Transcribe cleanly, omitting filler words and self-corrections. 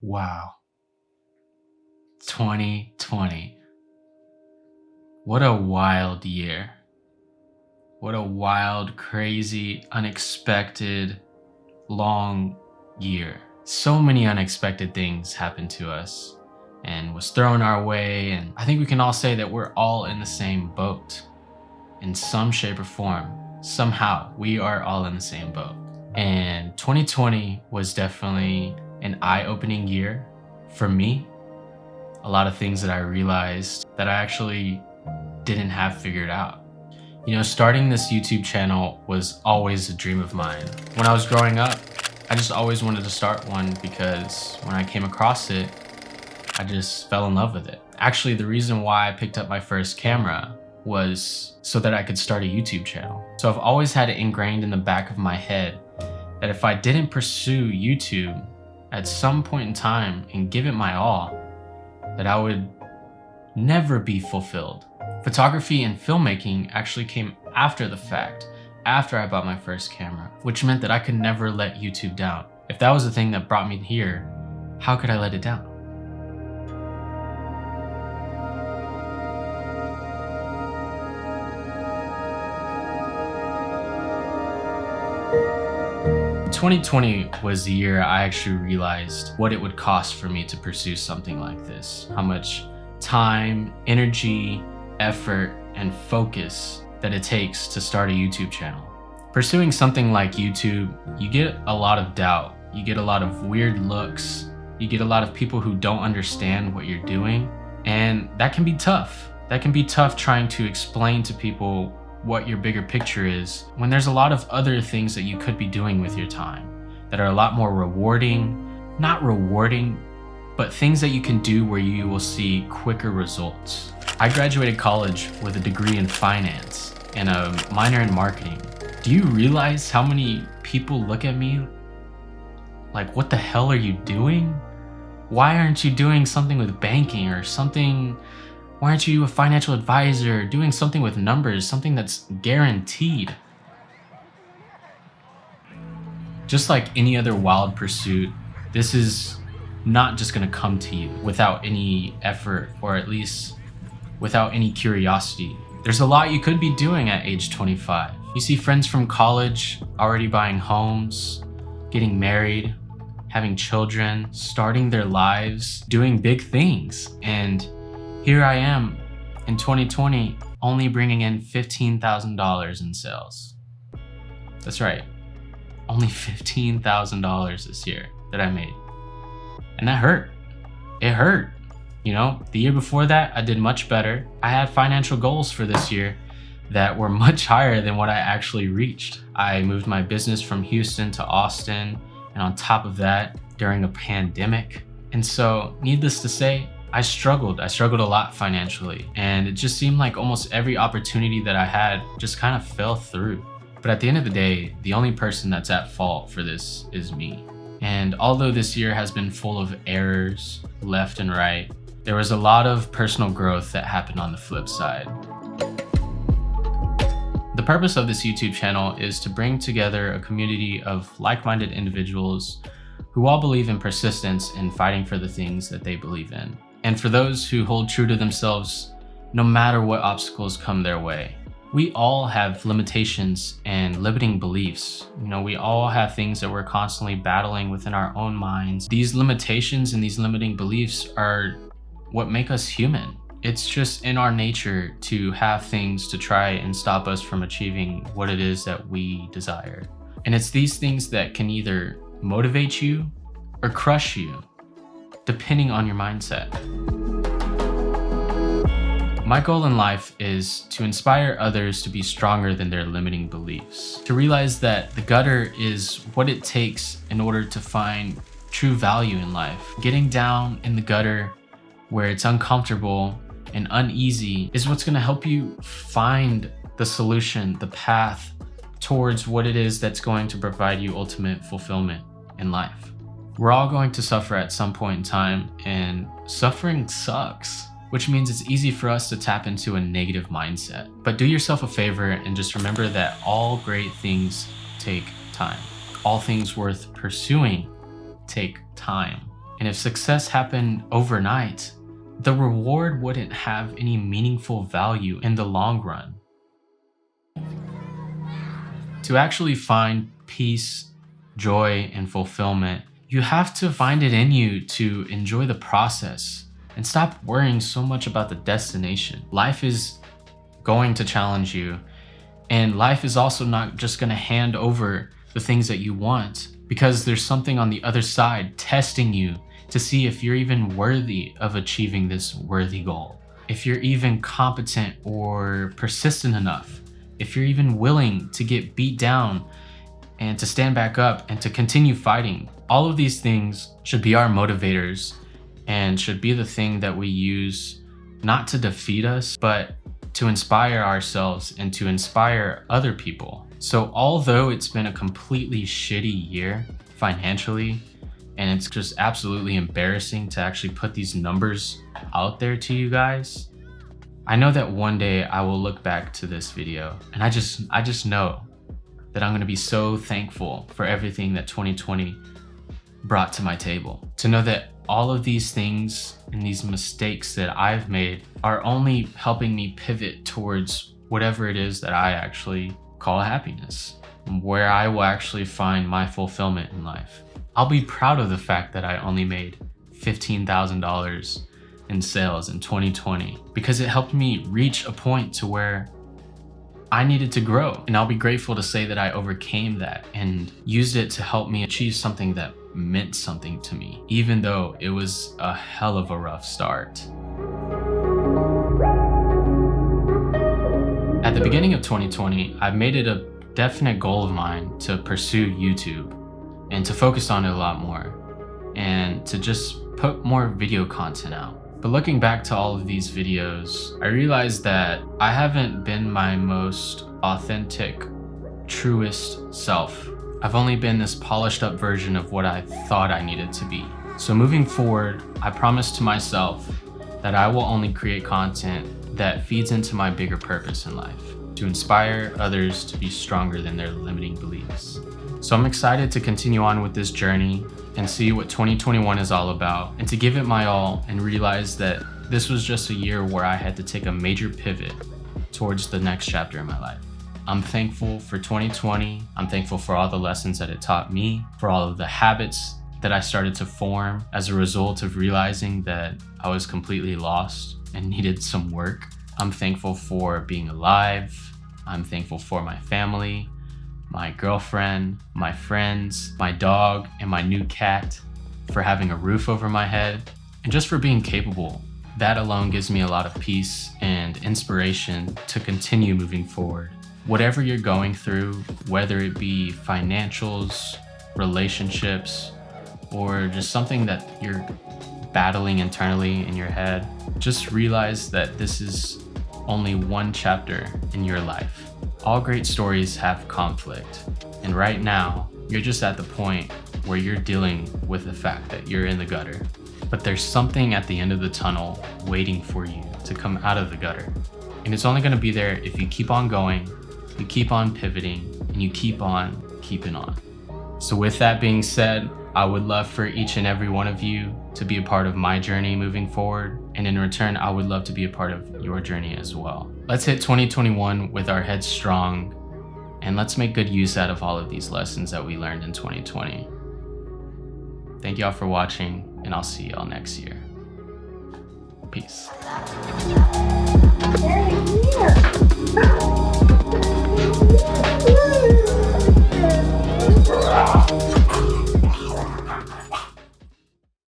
Wow, 2020. What a wild year. What a wild, crazy, unexpected, long year. So many unexpected things happened to us and was thrown our way. And I think we can all say that we're all in the same boat in some shape or form. Somehow, we are all in the same boat. And 2020 was definitely an eye-opening year for me. A lot of things that I realized that I actually didn't have figured out. You know, starting this YouTube channel was always a dream of mine. When I was growing up, I just always wanted to start one because when I came across it, I just fell in love with it. Actually, the reason why I picked up my first camera was so that I could start a YouTube channel. So I've always had it ingrained in the back of my head that if I didn't pursue YouTube at some point in time and give it my all, that I would never be fulfilled. Photography and filmmaking actually came after the fact, after I bought my first camera, which meant that I could never let YouTube down. If that was the thing that brought me here, how could I let it down? "2020 was the year I actually realized what it would cost for me to pursue something like this. How much time, energy, effort, and focus that it takes to start a YouTube channel. Pursuing something like YouTube, you get a lot of doubt. You get a lot of weird looks. You get a lot of people who don't understand what you're doing. And that can be tough. That can be tough trying to explain to people what your bigger picture is when there's a lot of other things that you could be doing with your time that are a lot more rewarding, not rewarding, but things that you can do where you will see quicker results. I graduated college with a degree in finance and a minor in marketing. Do you realize how many people look at me like, what the hell are you doing? Why aren't you doing something with banking or something? Why aren't you a financial advisor, doing something with numbers, something that's guaranteed? Just like any other wild pursuit, this is not just gonna come to you without any effort, or at least without any curiosity. There's a lot you could be doing at age 25. You see friends from college already buying homes, getting married, having children, starting their lives, doing big things. And here I am in 2020, only bringing in $15,000 in sales. That's right, only $15,000 this year that I made. And that hurt. It hurt. You know, the year before that, I did much better. I had financial goals for this year that were much higher than what I actually reached. I moved my business from Houston to Austin, and on top of that, during a pandemic. And so, needless to say, I struggled a lot financially, and it just seemed like almost every opportunity that I had just kind of fell through. But at the end of the day, the only person that's at fault for this is me. And although this year has been full of errors left and right, there was a lot of personal growth that happened on the flip side. The purpose of this YouTube channel is to bring together a community of like-minded individuals who all believe in persistence and fighting for the things that they believe in. And for those who hold true to themselves, no matter what obstacles come their way. We all have limitations and limiting beliefs. You know, we all have things that we're constantly battling within our own minds. These limitations and these limiting beliefs are what make us human. It's just in our nature to have things to try and stop us from achieving what it is that we desire. And it's these things that can either motivate you or crush you, depending on your mindset. My goal in life is to inspire others to be stronger than their limiting beliefs, to realize that the gutter is what it takes in order to find true value in life. Getting down in the gutter where it's uncomfortable and uneasy is what's gonna help you find the solution, the path towards what it is that's going to provide you ultimate fulfillment in life. We're all going to suffer at some point in time, and suffering sucks, which means it's easy for us to tap into a negative mindset. But do yourself a favor and just remember that all great things take time. All things worth pursuing take time. And if success happened overnight, the reward wouldn't have any meaningful value in the long run. To actually find peace, joy, and fulfillment, you have to find it in you to enjoy the process and stop worrying so much about the destination. Life is going to challenge you, and life is also not just going to hand over the things that you want, because there's something on the other side testing you to see if you're even worthy of achieving this worthy goal, if you're even competent or persistent enough, if you're even willing to get beat down and to stand back up and to continue fighting. All of these things should be our motivators and should be the thing that we use not to defeat us, but to inspire ourselves and to inspire other people. So although it's been a completely shitty year financially, and it's just absolutely embarrassing to actually put these numbers out there to you guys, I know that one day I will look back to this video and I just know that I'm gonna be so thankful for everything that 2020 brought to my table. To know that all of these things and these mistakes that I've made are only helping me pivot towards whatever it is that I actually call happiness, where I will actually find my fulfillment in life. I'll be proud of the fact that I only made $15,000 in sales in 2020 because it helped me reach a point to where I needed to grow. And I'll be grateful to say that I overcame that and used it to help me achieve something that meant something to me, even though it was a hell of a rough start. At the beginning of 2020, I made it a definite goal of mine to pursue YouTube and to focus on it a lot more and to just put more video content out. But looking back to all of these videos, I realized that I haven't been my most authentic, truest self. I've only been this polished up version of what I thought I needed to be. So moving forward, I promised to myself that I will only create content that feeds into my bigger purpose in life, to inspire others to be stronger than their limiting beliefs. So I'm excited to continue on with this journey and see what 2021 is all about, and to give it my all and realize that this was just a year where I had to take a major pivot towards the next chapter in my life. I'm thankful for 2020. I'm thankful for all the lessons that it taught me, for all of the habits that I started to form as a result of realizing that I was completely lost and needed some work. I'm thankful for being alive. I'm thankful for my family, my girlfriend, my friends, my dog, and my new cat, for having a roof over my head, and just for being capable. That alone gives me a lot of peace and inspiration to continue moving forward. Whatever you're going through, whether it be financials, relationships, or just something that you're battling internally in your head, just realize that this is only one chapter in your life. All great stories have conflict, and right now, you're just at the point where you're dealing with the fact that you're in the gutter. But there's something at the end of the tunnel waiting for you to come out of the gutter. And it's only gonna be there if you keep on going, you keep on pivoting, and you keep on keeping on. So with that being said, I would love for each and every one of you to be a part of my journey moving forward. And in return, I would love to be a part of your journey as well. Let's hit 2021 with our heads strong, and let's make good use out of all of these lessons that we learned in 2020. Thank y'all for watching, and I'll see y'all next year. Peace.